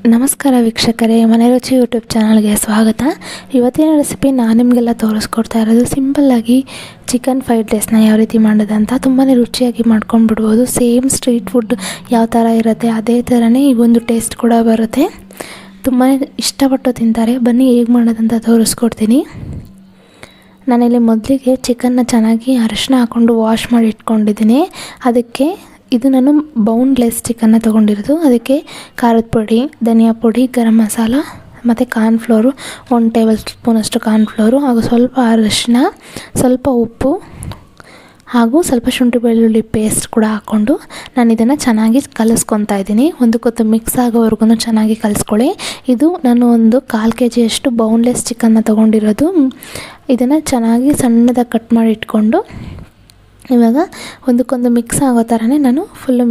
ನಮಸ್ಕಾರ ವೀಕ್ಷಕರೇ, ಮನೆ ರುಚಿ ಯೂಟ್ಯೂಬ್ ಚಾನಲ್ಗೆ ಸ್ವಾಗತ. ಇವತ್ತಿನ ರೆಸಿಪಿ ನಾನು ನಿಮಗೆಲ್ಲ ತೋರಿಸ್ಕೊಡ್ತಾ ಇರೋದು ಸಿಂಪಲ್ಲಾಗಿ ಚಿಕನ್ ಫ್ರೈಡ್ ರೈಸ್ನ ಯಾವ ರೀತಿ ಮಾಡೋದಂತ. ತುಂಬಾ ರುಚಿಯಾಗಿ ಮಾಡ್ಕೊಂಡು ಬಿಡ್ಬೋದು. ಸೇಮ್ ಸ್ಟ್ರೀಟ್ ಫುಡ್ ಯಾವ ಥರ ಇರುತ್ತೆ ಅದೇ ಥರನೇ ಈ ಒಂದು ಟೇಸ್ಟ್ ಕೂಡ ಬರುತ್ತೆ. ತುಂಬಾ ಇಷ್ಟಪಟ್ಟು ತಿಂತಾರೆ. ಬನ್ನಿ ಹೇಗೆ ಮಾಡೋದಂತ ತೋರಿಸ್ಕೊಡ್ತೀನಿ. ನಾನಿಲ್ಲಿ ಮೊದಲಿಗೆ ಚಿಕನ್ನ ಚೆನ್ನಾಗಿ ಅರಿಶಿನ ಹಾಕ್ಕೊಂಡು ವಾಶ್ ಮಾಡಿ ಇಟ್ಕೊಂಡಿದ್ದೀನಿ. ಅದಕ್ಕೆ ಇದು ನಾನು ಬೌನ್ಲೆಸ್ ಚಿಕನ್ನ ತೊಗೊಂಡಿರೋದು. ಅದಕ್ಕೆ ಖಾರದ ಪುಡಿ, ಧನಿಯಾ ಪುಡಿ, ಗರಂ ಮಸಾಲ ಮತ್ತು ಕಾರ್ನ್ಫ್ಲೋರು, 1 ಟೇಬಲ್ ಸ್ಪೂನಷ್ಟು ಕಾರ್ನ್ಫ್ಲೋರು ಹಾಗೂ ಸ್ವಲ್ಪ ಅರಿಶಿನ, ಸ್ವಲ್ಪ ಉಪ್ಪು ಹಾಗೂ ಸ್ವಲ್ಪ ಶುಂಠಿ ಬೆಳ್ಳುಳ್ಳಿ ಪೇಸ್ಟ್ ಕೂಡ ಹಾಕ್ಕೊಂಡು ನಾನು ಇದನ್ನು ಚೆನ್ನಾಗಿ ಕಲಿಸ್ಕೊತಾ ಇದ್ದೀನಿ. ಒಂದಕ್ಕೊಂದು ಮಿಕ್ಸ್ ಆಗೋವರೆಗೂ ಚೆನ್ನಾಗಿ ಕಲಿಸ್ಕೊಳ್ಳಿ. ಇದು ನಾನು ಒಂದು 1/4 kg ಬೌನ್ಲೆಸ್ ಚಿಕನ್ನ ತೊಗೊಂಡಿರೋದು. ಇದನ್ನು ಚೆನ್ನಾಗಿ ಸಣ್ಣದಾಗಿ ಕಟ್ ಮಾಡಿ ಇಟ್ಕೊಂಡು ಇವಾಗ ಒಂದಕ್ಕೊಂದು ಮಿಕ್ಸ್ ಆಗೋ ಥರನೇ ನಾನು ಫುಲ್ಲು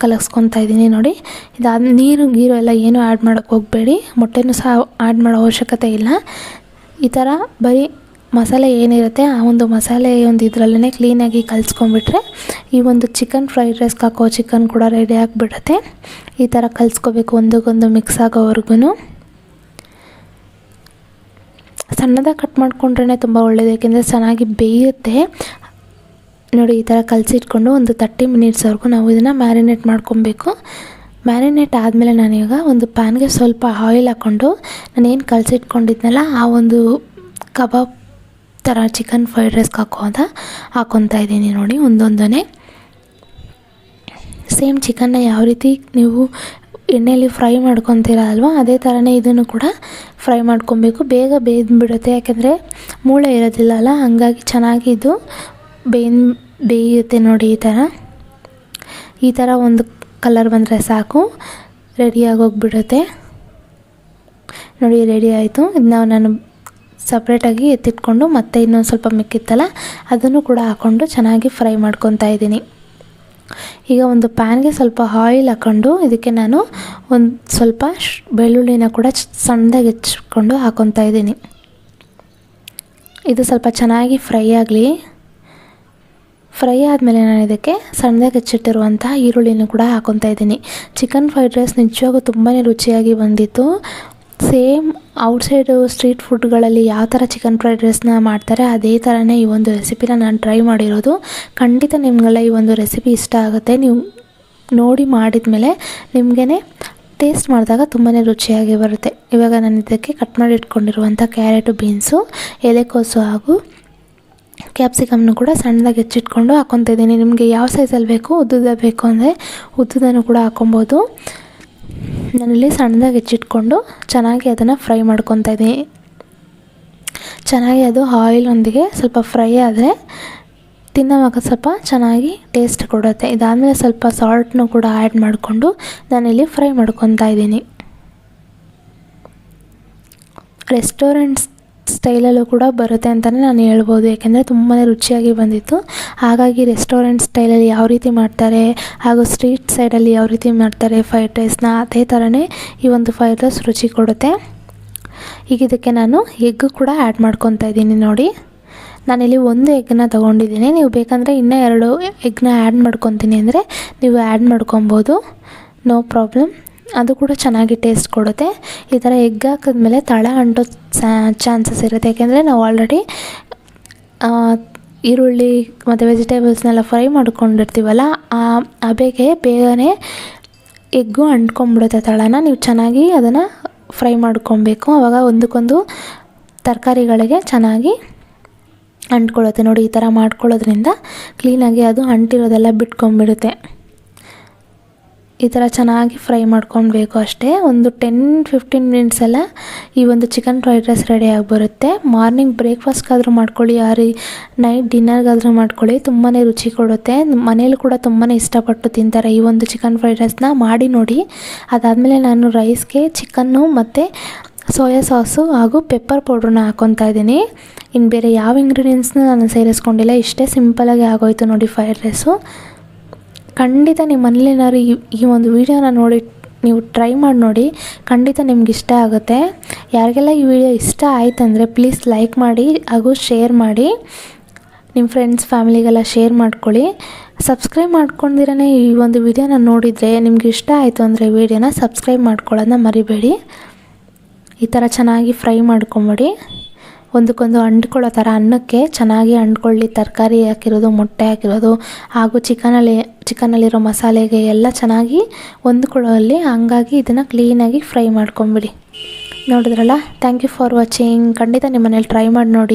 ಕಲಸ್ಕೊತಾ ಇದ್ದೀನಿ. ನೋಡಿ, ಇದಾದ ನೀರು ಎಲ್ಲ ಏನೂ ಆ್ಯಡ್ ಮಾಡೋಕ್ಕೆ ಹೋಗಬೇಡಿ. ಮೊಟ್ಟೆನೂ ಸಹ ಆ್ಯಡ್ ಮಾಡೋ ಅವಶ್ಯಕತೆ ಇಲ್ಲ. ಈ ಥರ ಬರೀ ಮಸಾಲೆ ಏನಿರುತ್ತೆ ಆ ಒಂದು ಮಸಾಲೆ ಇದರಲ್ಲೇ ಕ್ಲೀನಾಗಿ ಕಲಿಸ್ಕೊಂಡ್ಬಿಟ್ರೆ ಈ ಒಂದು ಚಿಕನ್ ಫ್ರೈಡ್ ರೈಸ್ಗೆ ಹಾಕೋ ಚಿಕನ್ ಕೂಡ ರೆಡಿ ಆಗಿಬಿಡುತ್ತೆ. ಈ ಥರ ಕಲಿಸ್ಕೋಬೇಕು ಒಂದಕ್ಕೊಂದು ಮಿಕ್ಸ್ ಆಗೋವರೆಗೂ. ಸಣ್ಣದಾಗಿ ಕಟ್ ಮಾಡಿಕೊಂಡ್ರೆ ತುಂಬ ಒಳ್ಳೆಯದು, ಏಕೆಂದರೆ ಚೆನ್ನಾಗಿ ಬೇಯುತ್ತೆ. ನೋಡಿ, ಈ ಥರ ಕಲಸಿಟ್ಕೊಂಡು ಒಂದು 30 ಮಿನಿಟ್ಸ್ವರೆಗೂ ನಾವು ಇದನ್ನು ಮ್ಯಾರಿನೇಟ್ ಮಾಡ್ಕೊಬೇಕು. ಮ್ಯಾರಿನೇಟ್ ಆದಮೇಲೆ ನಾನೀಗ ಒಂದು ಪ್ಯಾನ್ಗೆ ಸ್ವಲ್ಪ ಆಯಿಲ್ ಹಾಕ್ಕೊಂಡು ನಾನೇನು ಕಲಸಿಟ್ಕೊಂಡಿದ್ನಲ್ಲ ಆ ಒಂದು ಕಬಾಬ್ ಥರ ಚಿಕನ್ ಫ್ರೈಡ್ ರೈಸ್ಗೆ ಹಾಕ್ಕೊತಾ ಇದ್ದೀನಿ. ನೋಡಿ, ಒಂದೊಂದನೇ ಸೇಮ್ ಚಿಕನ್ನ ಯಾವ ರೀತಿ ನೀವು ಎಣ್ಣೆಯಲ್ಲಿ ಫ್ರೈ ಮಾಡ್ಕೊತೀರ ಅಲ್ವಾ, ಅದೇ ಥರನೇ ಇದನ್ನು ಕೂಡ ಫ್ರೈ ಮಾಡ್ಕೊಬೇಕು. ಬೇಗ ಬೇಯ್ದುಬಿಡುತ್ತೆ, ಯಾಕೆಂದರೆ ಮೂಳೆ ಇರೋದಿಲ್ಲ ಅಲ್ಲ, ಹಾಗಾಗಿ ಚೆನ್ನಾಗಿ ಇದು ಬೇಯುತ್ತೆ. ನೋಡಿ, ಈ ಥರ ಒಂದು ಕಲರ್ ಬಂದರೆ ಸಾಕು, ರೆಡಿಯಾಗಿ ಹೋಗಿಬಿಡುತ್ತೆ. ನೋಡಿ, ರೆಡಿ ಆಯಿತು. ಇದನ್ನ ನಾನು ಸಪ್ರೇಟಾಗಿ ಎತ್ತಿಟ್ಕೊಂಡು ಮತ್ತೆ ಇನ್ನೊಂದು ಸ್ವಲ್ಪ ಮಿಕ್ಕಿತ್ತಲ್ಲ ಅದನ್ನು ಕೂಡ ಹಾಕ್ಕೊಂಡು ಚೆನ್ನಾಗಿ ಫ್ರೈ ಮಾಡ್ಕೊತಾ ಇದ್ದೀನಿ. ಈಗ ಒಂದು ಪ್ಯಾನ್ಗೆ ಸ್ವಲ್ಪ ಆಯಿಲ್ ಹಾಕ್ಕೊಂಡು ಇದಕ್ಕೆ ನಾನು ಒಂದು ಸ್ವಲ್ಪ ಬೆಳ್ಳುಳ್ಳಿನ ಕೂಡ ಸಣ್ಣದಾಗಿ ಹೆಚ್ಚಿಕೊಂಡು ಹಾಕ್ಕೊತಾ ಇದ್ದೀನಿ. ಇದು ಸ್ವಲ್ಪ ಚೆನ್ನಾಗಿ ಫ್ರೈ ಆಗಲಿ. ಫ್ರೈ ಆದಮೇಲೆ ನಾನು ಇದಕ್ಕೆ ಸಣ್ಣದಾಗಿ ಹೆಚ್ಚಿಟ್ಟಿರುವಂಥ ಈರುಳ್ಳಿನೂ ಕೂಡ ಹಾಕ್ಕೊತಾ ಇದ್ದೀನಿ. ಚಿಕನ್ ಫ್ರೈಡ್ ರೈಸ್ ನಿಜವಾಗೂ ತುಂಬಾ ರುಚಿಯಾಗಿ ಬಂದಿತ್ತು. ಸೇಮ್ ಔಟ್ಸೈಡು ಸ್ಟ್ರೀಟ್ ಫುಡ್ಗಳಲ್ಲಿ ಯಾವ ಥರ ಚಿಕನ್ ಫ್ರೈಡ್ ರೈಸ್ನ ಮಾಡ್ತಾರೆ ಅದೇ ಥರನೇ ಈ ಒಂದು ರೆಸಿಪಿನ ನಾನು ಟ್ರೈ ಮಾಡಿರೋದು. ಖಂಡಿತ ನಿಮಗೆಲ್ಲ ಈ ಒಂದು ರೆಸಿಪಿ ಇಷ್ಟ ಆಗುತ್ತೆ. ನೀವು ನೋಡಿ ಮಾಡಿದ ಮೇಲೆ ನಿಮಗೇ ಟೇಸ್ಟ್ ಮಾಡಿದಾಗ ತುಂಬಾ ರುಚಿಯಾಗಿ ಬರುತ್ತೆ. ಇವಾಗ ನಾನು ಇದಕ್ಕೆ ಕಟ್ ಮಾಡಿ ಇಟ್ಕೊಂಡಿರುವಂಥ ಕ್ಯಾರೆಟು, ಬೀನ್ಸು, ಎಲೆಕೋಸು ಹಾಗೂ ಕ್ಯಾಪ್ಸಿಕಮ್ನು ಕೂಡ ಸಣ್ಣದಾಗಿ ಹೆಚ್ಚಿಟ್ಕೊಂಡು ಹಾಕ್ಕೊತಾ ಇದ್ದೀನಿ. ನಿಮಗೆ ಯಾವ ಸೈಜಲ್ಲಿ ಬೇಕು, ಉದ್ದುದ ಬೇಕು ಅಂದರೆ ಉದ್ದುದನ್ನು ಕೂಡ ಹಾಕ್ಕೊಬೋದು. ನಾನಿಲ್ಲಿ ಸಣ್ಣದಾಗಿ ಹೆಚ್ಚಿಟ್ಕೊಂಡು ಚೆನ್ನಾಗಿ ಅದನ್ನು ಫ್ರೈ ಮಾಡ್ಕೊತಾ ಇದ್ದೀನಿ. ಚೆನ್ನಾಗಿ ಅದು ಆಯಿಲೊಂದಿಗೆ ಸ್ವಲ್ಪ ಫ್ರೈ ಆದರೆ ತಿನ್ನೋವಾಗ ಸ್ವಲ್ಪ ಚೆನ್ನಾಗಿ ಟೇಸ್ಟ್ ಕೊಡುತ್ತೆ. ಇದಾದಮೇಲೆ ಸ್ವಲ್ಪ ಸಾಲ್ಟ್ನು ಕೂಡ ಆ್ಯಡ್ ಮಾಡಿಕೊಂಡು ನಾನಿಲ್ಲಿ ಫ್ರೈ ಮಾಡ್ಕೊತಾ ಇದ್ದೀನಿ. ರೆಸ್ಟೋರೆಂಟ್ಸ್ ಸ್ಟೈಲಲ್ಲೂ ಕೂಡ ಬರುತ್ತೆ ಅಂತಲೇ ನಾನು ಹೇಳ್ಬೋದು, ಏಕೆಂದರೆ ತುಂಬಾ ರುಚಿಯಾಗಿ ಬಂದಿತ್ತು. ಹಾಗಾಗಿ ರೆಸ್ಟೋರೆಂಟ್ ಸ್ಟೈಲಲ್ಲಿ ಯಾವ ರೀತಿ ಮಾಡ್ತಾರೆ ಹಾಗೂ ಸ್ಟ್ರೀಟ್ ಸೈಡಲ್ಲಿ ಯಾವ ರೀತಿ ಮಾಡ್ತಾರೆ ಫ್ರೈಡ್ ರೈಸ್ನ ಅದೇ ಥರನೇ ಈ ಒಂದು ಫ್ರೈಡ್ ರೈಸ್ ರುಚಿ ಕೊಡುತ್ತೆ. ಈಗ ಇದಕ್ಕೆ ನಾನು ಎಗ್ ಕೂಡ ಆ್ಯಡ್ ಮಾಡ್ಕೊತಾ ಇದ್ದೀನಿ. ನೋಡಿ, ನಾನಿಲ್ಲಿ 1 ಎಗ್ಗನ್ನ ತೊಗೊಂಡಿದ್ದೀನಿ. ನೀವು ಬೇಕಂದರೆ ಇನ್ನೂ 2 ಎಗ್ನ ಆ್ಯಡ್ ಮಾಡ್ಕೊತೀನಿ ಅಂದರೆ ನೀವು ಆ್ಯಡ್ ಮಾಡ್ಕೊಬೋದು, ನೋ ಪ್ರಾಬ್ಲಮ್. ಅದು ಕೂಡ ಚೆನ್ನಾಗಿ ಟೇಸ್ಟ್ ಕೊಡುತ್ತೆ. ಈ ಥರ ಎಗ್ ಹಾಕಿದ್ಮೇಲೆ ತಳ ಅಂಟೋ ಚಾನ್ಸಸ್ ಇರುತ್ತೆ, ಯಾಕೆಂದರೆ ನಾವು ಆಲ್ರೆಡಿ ಈರುಳ್ಳಿ ಮತ್ತು ವೆಜಿಟೇಬಲ್ಸ್ನೆಲ್ಲ ಫ್ರೈ ಮಾಡ್ಕೊಂಡಿರ್ತೀವಲ್ಲ, ಆ ಬೇಗನೆ ಎಗ್ಗು ಅಂಟ್ಕೊಂಡ್ಬಿಡುತ್ತೆ ತಳನ. ನೀವು ಚೆನ್ನಾಗಿ ಅದನ್ನು ಫ್ರೈ ಮಾಡ್ಕೊಬೇಕು, ಆವಾಗ ಒಂದಕ್ಕೊಂದು ತರಕಾರಿಗಳಿಗೆ ಚೆನ್ನಾಗಿ ಅಂಟ್ಕೊಳ್ಳುತ್ತೆ. ನೋಡಿ, ಈ ಥರ ಮಾಡ್ಕೊಳ್ಳೋದ್ರಿಂದ ಕ್ಲೀನಾಗಿ ಅದು ಅಂಟಿರೋದೆಲ್ಲ ಬಿಟ್ಕೊಂಡ್ಬಿಡುತ್ತೆ. ಈ ಥರ ಚೆನ್ನಾಗಿ ಫ್ರೈ ಮಾಡ್ಕೊಳ್ಬೇಕು ಅಷ್ಟೇ. ಒಂದು 10-15 ಮಿನಿಟ್ಸ್ ಎಲ್ಲ ಈ ಒಂದು ಚಿಕನ್ ಫ್ರೈಡ್ ರೈಸ್ ರೆಡಿ ಆಗಿಬರುತ್ತೆ. ಮಾರ್ನಿಂಗ್ ಬ್ರೇಕ್ಫಾಸ್ಟ್ಗಾದರೂ ಮಾಡ್ಕೊಳ್ಳಿ, ನೈಟ್ ಡಿನ್ನರ್ಗಾದರೂ ಮಾಡ್ಕೊಳ್ಳಿ, ತುಂಬಾ ರುಚಿ ಕೊಡುತ್ತೆ. ಮನೇಲಿ ಕೂಡ ತುಂಬಾ ಇಷ್ಟಪಟ್ಟು ತಿಂತಾರೆ ಈ ಒಂದು ಚಿಕನ್ ಫ್ರೈಡ್ ರೈಸ್ನ. ಮಾಡಿ ನೋಡಿ. ಅದಾದಮೇಲೆ ನಾನು ರೈಸ್ಗೆ ಚಿಕನ್ನು ಮತ್ತು ಸೋಯಾ ಸಾಸು ಹಾಗೂ ಪೆಪ್ಪರ್ ಪೌಡ್ರನ್ನ ಹಾಕ್ಕೊತಾ ಇದ್ದೀನಿ. ಇನ್ನು ಬೇರೆ ಯಾವ ಇಂಗ್ರೀಡಿಯೆಂಟ್ಸ್ನ ನಾನು ಸೇರಿಸ್ಕೊಂಡಿಲ್ಲ. ಇಷ್ಟೇ ಸಿಂಪಲಾಗಿ ಆಗೋಯ್ತು ನೋಡಿ ಫ್ರೈಡ್ ರೈಸು. ಖಂಡಿತ ನಿಮ್ಮ ಮನೇಲೇನಾದ್ರು ಈ ಒಂದು ವಿಡಿಯೋನ ನೋಡಿ ನೀವು ಟ್ರೈ ಮಾಡಿ ನೋಡಿ, ಖಂಡಿತ ನಿಮ್ಗೆ ಇಷ್ಟ ಆಗುತ್ತೆ. ಯಾರಿಗೆಲ್ಲ ಈ ವಿಡಿಯೋ ಇಷ್ಟ ಆಯ್ತಂದರೆ ಪ್ಲೀಸ್ ಲೈಕ್ ಮಾಡಿ ಹಾಗೂ ಶೇರ್ ಮಾಡಿ. ನಿಮ್ಮ ಫ್ರೆಂಡ್ಸ್ ಫ್ಯಾಮಿಲಿಗೆಲ್ಲ ಶೇರ್ ಮಾಡ್ಕೊಳ್ಳಿ. ಸಬ್ಸ್ಕ್ರೈಬ್ ಮಾಡ್ಕೊಂಡಿರೇ ಈ ಒಂದು ವಿಡಿಯೋನ ನೋಡಿದರೆ ನಿಮ್ಗೆ ಇಷ್ಟ ಆಯಿತು ಅಂದರೆ ವಿಡಿಯೋನ ಸಬ್ಸ್ಕ್ರೈಬ್ ಮಾಡ್ಕೊಳ್ಳೋದನ್ನ ಮರಿಬೇಡಿ. ಈ ಥರ ಚೆನ್ನಾಗಿ ಫ್ರೈ ಮಾಡ್ಕೊಂಬಿಡಿ. ಒಂದಕ್ಕೊಂದು ಅಂಟ್ಕೊಳ್ಳೋ ಥರ ಅನ್ನಕ್ಕೆ ಚೆನ್ನಾಗಿ ಅಂಟ್ಕೊಳ್ಳಿ. ತರಕಾರಿ ಹಾಕಿರೋದು, ಮೊಟ್ಟೆ ಹಾಕಿರೋದು ಹಾಗೂ ಚಿಕನಲ್ಲಿರೋ ಮಸಾಲೆಗೆ ಎಲ್ಲ ಚೆನ್ನಾಗಿ ಹೊಂದ್ಕೊಳ್ಳೋಲ್ಲಿ. ಹಂಗಾಗಿ ಇದನ್ನು ಕ್ಲೀನಾಗಿ ಫ್ರೈ ಮಾಡ್ಕೊಂಬಿಡಿ. ನೋಡಿದ್ರಲ್ಲ, ಥ್ಯಾಂಕ್ ಯು ಫಾರ್ ವಾಚಿಂಗ್. ಖಂಡಿತ ನಿಮ್ಮ ಮನೇಲಿ ಟ್ರೈ ಮಾಡಿ ನೋಡಿ.